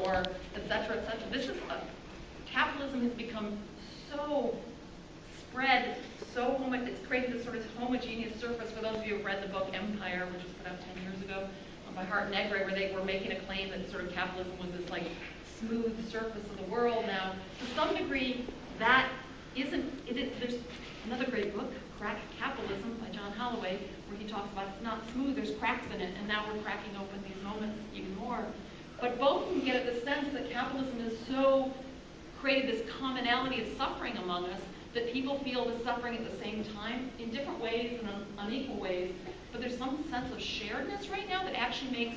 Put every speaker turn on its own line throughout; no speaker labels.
or et cetera, et cetera. This is capitalism has become so spread, it's created this sort of homogeneous surface. For those of you who have read the book Empire, which was put out 10 years ago by Hart Negre, where they were making a claim that sort of capitalism was this like smooth surface of the world now. To some degree, that there's another great book, Crack Capitalism by John Holloway, where he talks about it's not smooth, there's cracks in it, and now we're cracking open these moments even more. But both of them get at the sense that capitalism has so created this commonality of suffering among us that people feel the suffering at the same time in different ways and unequal ways. But there's some sense of sharedness right now that actually makes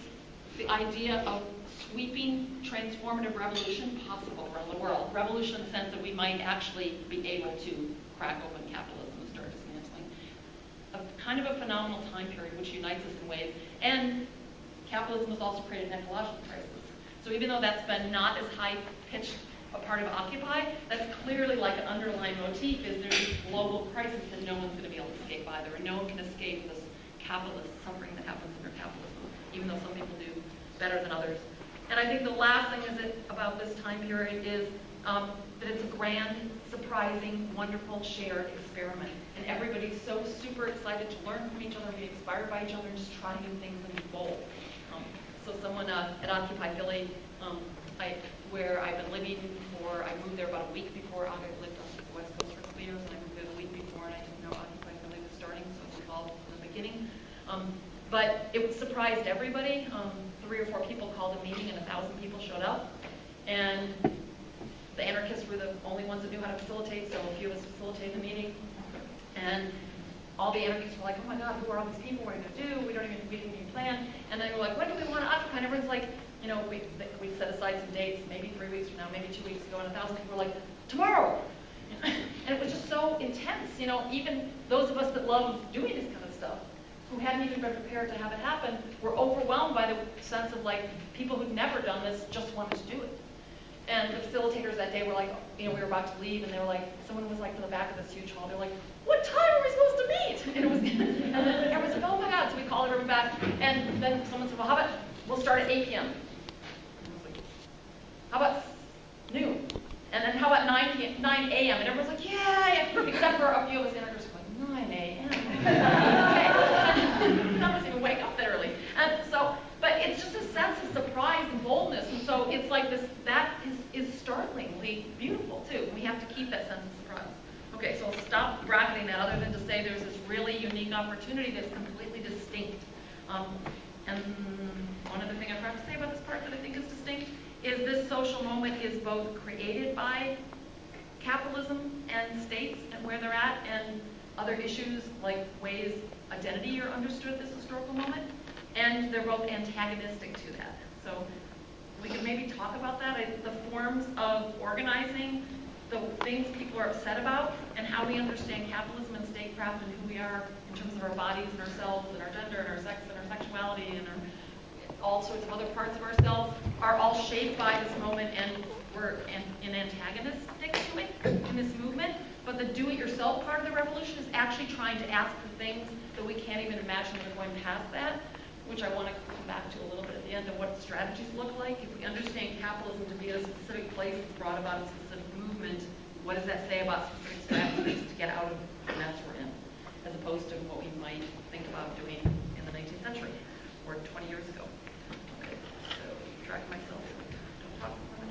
the idea of sweeping transformative revolution possible around the world. Revolution in the sense that we might actually be able to crack open capitalism and start dismantling. A kind of a phenomenal time period which unites us in ways. And capitalism has also created an ecological crisis. So even though that's been not as high-pitched a part of Occupy, that's clearly like an underlying motif is there's this global crisis that no one's going to be able to escape either, and no one can escape this capitalist suffering that happens under capitalism, even though some people do better than others. And I think the last thing about this time period is that it's a grand, surprising, wonderful, shared experiment. And everybody's so super excited to learn from each other, be inspired by each other, and just try new things and be bold. So someone at Occupy Philly, where I've been living I moved there about a week before. I lived on the West Coast for a couple years, and I moved there a week before, and I didn't know Occupy Philly was starting, so it was involved from the beginning. But it surprised everybody. 3 or 4 people called a meeting, and 1,000 people showed up. And the anarchists were the only ones that knew how to facilitate, so a few of us facilitated the meeting. And all the anarchists were like, oh my God, who are all these people? What are we going to do? We didn't even plan. And then they were like, when do we want to occupy? And everyone's like, you know, we set aside some dates, maybe 3 weeks from now, maybe 2 weeks ago, and 1,000 people were like, tomorrow. And it was just so intense. You know, even those of us that love doing this kind of stuff, who hadn't even been prepared to have it happen, were overwhelmed by the sense of like people who'd never done this just wanted to do it. And the facilitators that day were like, you know, we were about to leave, and they were like, someone was like to the back of this huge hall. They were like, what time are we supposed to meet? And it was, and then everyone said, oh my God. So we called everyone back, and then someone said, well, how about we'll start at 8 p.m. And I was like, how about noon? And then how about 9 a.m. And everyone's like, yeah, except for a few of us anarchists were like, 9 a.m. Okay. None of us even wake up that early. And so, but it's just a sense of surprise and boldness. And so it's like this, that is startlingly beautiful too. We have to keep that sense of surprise. Okay, so I'll stop bracketing that other than to say there's this really unique opportunity that's completely distinct. And one other thing I forgot to say about this part that I think is distinct is this social moment is both created by capitalism and states and where they're at and other issues like ways identity are understood this historical moment, and they're both antagonistic to that. So we could maybe talk about that, the forms of organizing, the things people are upset about, and how we understand capitalism and statecraft and who we are in terms of our bodies and ourselves and our gender and our sex and our sexuality and all sorts of other parts of ourselves are all shaped by this moment, and we're antagonistic to it in this movement. But the do-it-yourself part of the revolution is actually trying to ask for things that we can't even imagine that are going past that, which I want to come back to a little bit at the end of what strategies look like. If we understand capitalism to be at a specific place that's brought about a specific movement, what does that say about specific strategies to get out of the mess we're in, as opposed to what we might think about doing in the 19th century or 20 years ago. Okay, so track myself. Don't talk more than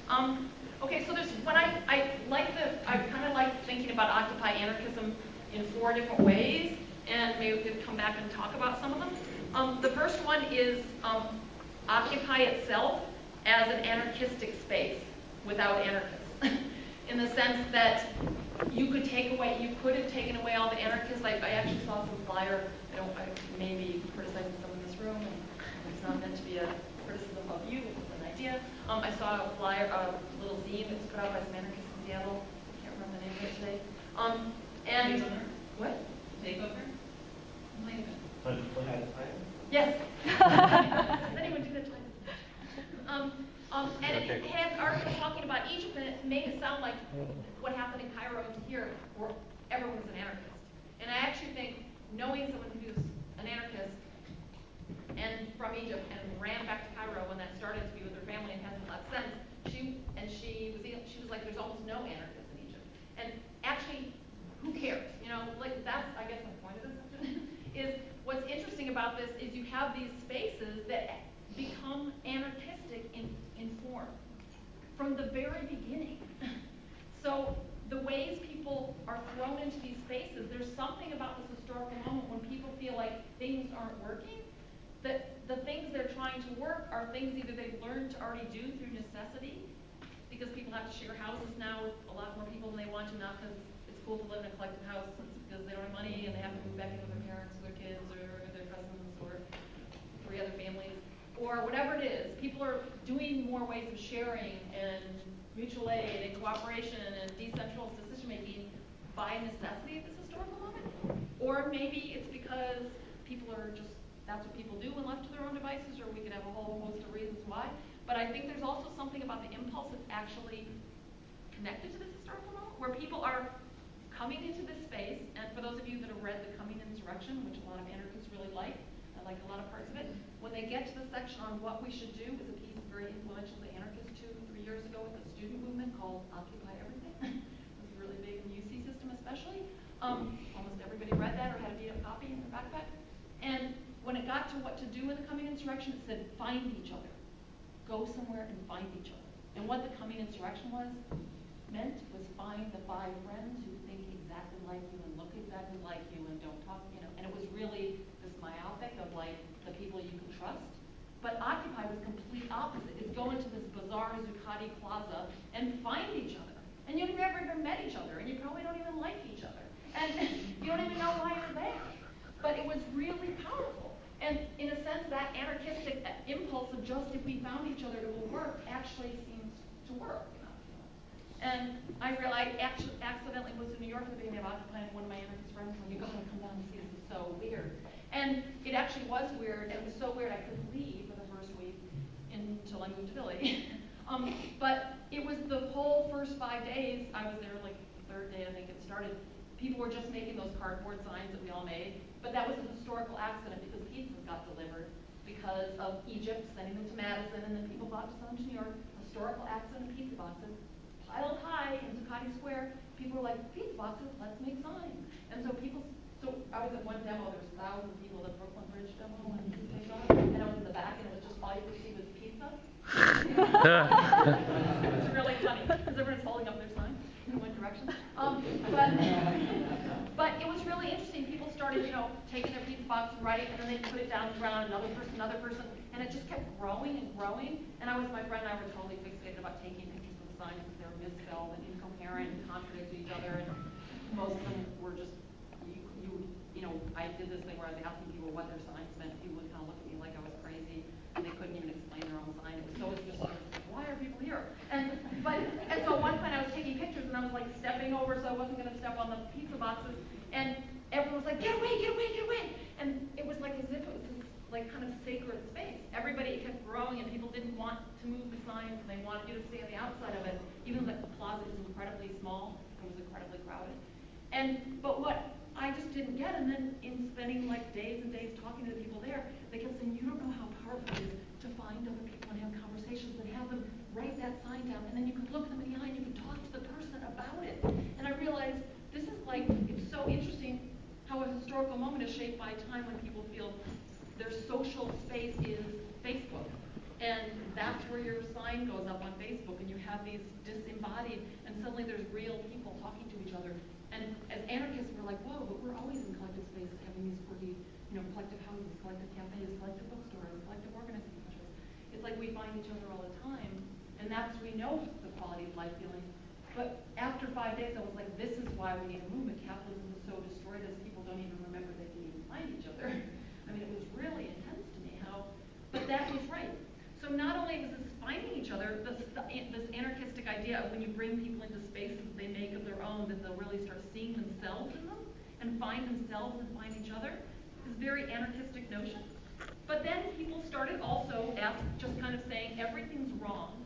I have. Okay, so there's when I kind of like thinking about Occupy anarchism in 4 different ways, and maybe we could come back and talk about some of them. The first one is Occupy itself as an anarchistic space without anarchists, in the sense that you could have taken away all the anarchists. I actually saw some flyer. I may be criticizing someone in this room, and it's not meant to be a criticism of you. It's an idea. I saw a flyer, a little zine that was put out by some anarchists in Seattle. I can't remember the name of it today. And what? Takeover? Yes. Does anyone do that twice? And it had articles talking about Egypt, and it made it sound like what happened in Cairo to here, where everyone was an anarchist. And I actually think knowing someone who's an anarchist and from Egypt and ran back to Cairo when that started to be with her like there's almost no anarchists in Egypt. And actually, who cares? You know, like that's, I guess, my point of this section, is what's interesting about this is you have these spaces that become anarchistic in form from the very beginning. So the ways people are thrown into these spaces, there's something about this historical moment when people feel like things aren't working, that the things they're trying to work are things either they've learned to already do through necessity, because people have to share houses now with a lot more people than they want to, not because it's cool to live in a collective house, it's because they don't have money and they have to move back in with their parents or their kids or their cousins or 3 other families, or whatever it is. People are doing more ways of sharing and mutual aid and cooperation and decentralized decision making by necessity at this historical moment. Or maybe it's because people are just, that's what people do when left to their own devices, or we could have a whole host of reasons why. But I think there's also something about the impulse that's actually connected to this historical moment, where people are coming into this space, and for those of you that have read The Coming Insurrection, which a lot of anarchists really like, I like a lot of parts of it, when they get to the section on what we should do, is a piece very influential to anarchists 2 or 3 years ago with the student movement called Occupy Everything. It was really big in the UC system especially. Almost everybody read that or had a beat-up copy in their backpack. And when it got to what to do in the coming insurrection, it said, find each other. Go somewhere and find each other. And what the coming insurrection meant was find the 5 friends who think exactly like you and look exactly like you and don't talk, you know. And it was really this myopic of like the people you can trust. But Occupy was complete opposite. It's go into this bizarre Zuccotti Plaza and find each other. And you've never even met each other, and you probably don't even like each other. And you don't even know why you're there. But it was really powerful. And in a sense, that anarchistic impulse of just if we found each other, it will work, actually seems to work. And I realized, actually, accidentally was in New York at the beginning of Occupy, and one of my anarchist friends told me, you gotta come down and see, this is so weird. And it actually was weird, and it was so weird I couldn't leave for the first week until I moved to Philly. But it was the whole first 5 days, I was there like the 3rd day I think it started, people were just making those cardboard signs that we all made, but that was a historical accident because pizzas got delivered because of Egypt sending them to Madison, and then people bought to send them to New York. Historical accident of pizza boxes piled high in Zuccotti Square. People were like, pizza boxes, let's make signs. And so I was at one demo, there was thousands of people at the Brooklyn Bridge demo, and I was in the back, and it was just all you could see was pizza. It was really funny because everyone's holding up their sign in one direction. But it was really interesting. People started, taking their pizza box and writing, and then they put it down on the ground, another person, and it just kept growing and growing. And my friend and I were totally fixated about taking pictures of the signs because they were misspelled and incoherent and contradicted each other, and most of them were just, I did this thing where I was asking people what their signs meant. People would kind of look at me like I was crazy, and they couldn't even explain their own sign. It was so just like, why are people here? And so at one point I was taking pictures, and I was like stepping over so I wasn't going to step on the pizza boxes, and everyone was like, get away, get away, get away. And it was like as if it was this like kind of sacred space. Everybody kept growing, and people didn't want to move the signs, and they wanted you to stay on the outside of it, even though the plaza is incredibly small. It was incredibly crowded. But what I just didn't get, and then in spending like days and days talking to the people there, they kept saying, you don't know how powerful it is to find other people and have conversations and have them write that sign down, and then you could look them in the eye and you could talk to the person about it. And I realized this is like, it's so interesting how a historical moment is shaped by time when people feel their social space is Facebook. And that's where your sign goes up on Facebook, and you have these disembodied, and suddenly there's real people talking to each other. And as anarchists, we're like, whoa, but we're always in collective spaces, having these quirky, collective houses, collective cafes, collective bookstores, collective organizations. It's like we find each other all the time, and that's, we know the quality of life feeling. But after 5 days, I was like, this is why we need a movement. Capitalism is so destroyed as people don't even remember they can even find each other. I mean, it was really intense to me but that was right. So not only is this finding each other, this anarchistic idea of when you bring people into spaces that they make of their own, that they'll really start seeing themselves in them and find themselves and find each other, is a very anarchistic notion. But then people started also just kind of saying everything's wrong,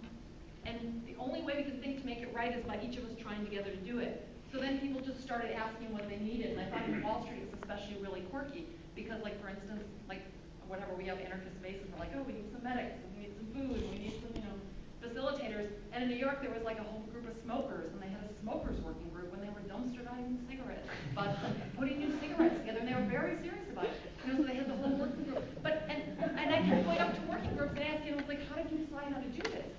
and the only way we can think to make it right is by each of us trying together to do it. So then people just started asking what they needed, and I thought in Wall Street it was especially really quirky, because like for instance, like whatever, we have anarchist spaces, we're like, oh, we need some medics, we need some food, we need some, facilitators. And in New York, there was like a whole group of smokers, and they had a smokers working group when they were dumpster diving cigarettes, but putting new cigarettes together, and they were very serious about it. So they had the whole working group. And I kept going up to working groups and asking, like, how did you decide how to do this?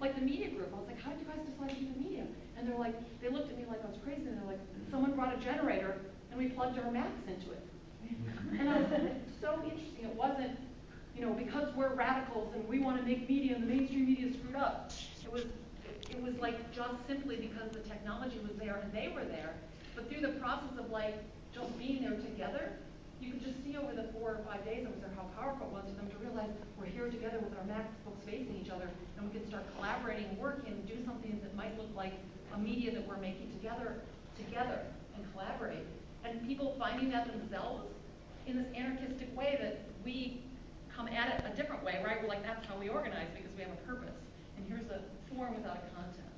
Like the media group, I was like, how did you guys decide to do the media? And they're like, they looked at me like I was crazy, and they're like, someone brought a generator, and we plugged our Macs into it. And I was like, it's so interesting. It wasn't, because we're radicals and we want to make media and the mainstream media is screwed up. It was like just simply because the technology was there and they were there. But through the process of like just being there together, you could just see over the 4 or 5 days how powerful it was for them to realize we're here together with our MacBooks facing each other, and we can start collaborating and working and do something that might look like a media that we're making together and collaborate. And people finding that themselves in this anarchistic way that we come at it a different way, right? We're like, that's how we organize because we have a purpose. And here's a form without a content.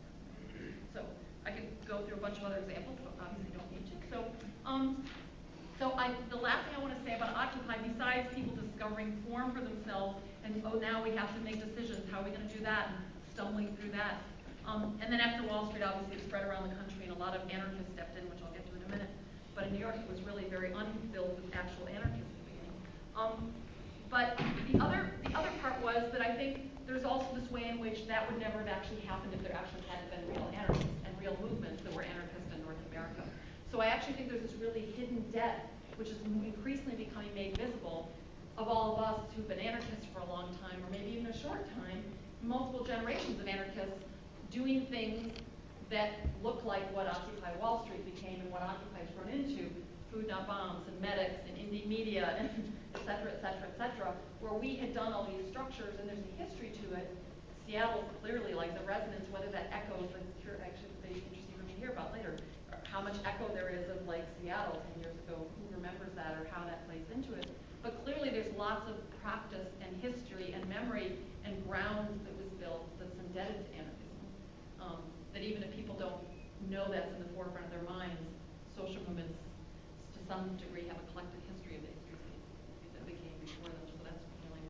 So I could go through a bunch of other examples, but obviously don't need to. The last thing I want to say about Occupy, besides people discovering form for themselves, and now we have to make decisions, how are we going to do that, and stumbling through that. And then after Wall Street, obviously, it spread around the country, and a lot of anarchists stepped in, which I'll get to in a minute. But in New York, it was really very unfilled with actual anarchists at the beginning. But the other part was that I think there's also this way in which that would never have actually happened if there actually hadn't been real anarchists and real movements that were anarchist in North America. So I actually think there's this really hidden debt, which is increasingly becoming made visible, of all of us who've been anarchists for a long time, or maybe even a short time, multiple generations of anarchists doing things that look like what Occupy Wall Street became and what Occupy's grown into, Food Not Bombs and Medics and indie media and et cetera, et cetera, et cetera, where we had done all these structures and there's a history to it. Seattle clearly, like the resonance, whether that echoes, actually would be interesting for me to hear about later, how much echo there is of like Seattle 10 years ago, who remembers that or how that plays into it. But clearly there's lots of practice and history and memory and ground that was built that's indebted to anarchism. That even if people don't know that's in the forefront of their minds, social movements to some degree have a collective history of the histories that became before them.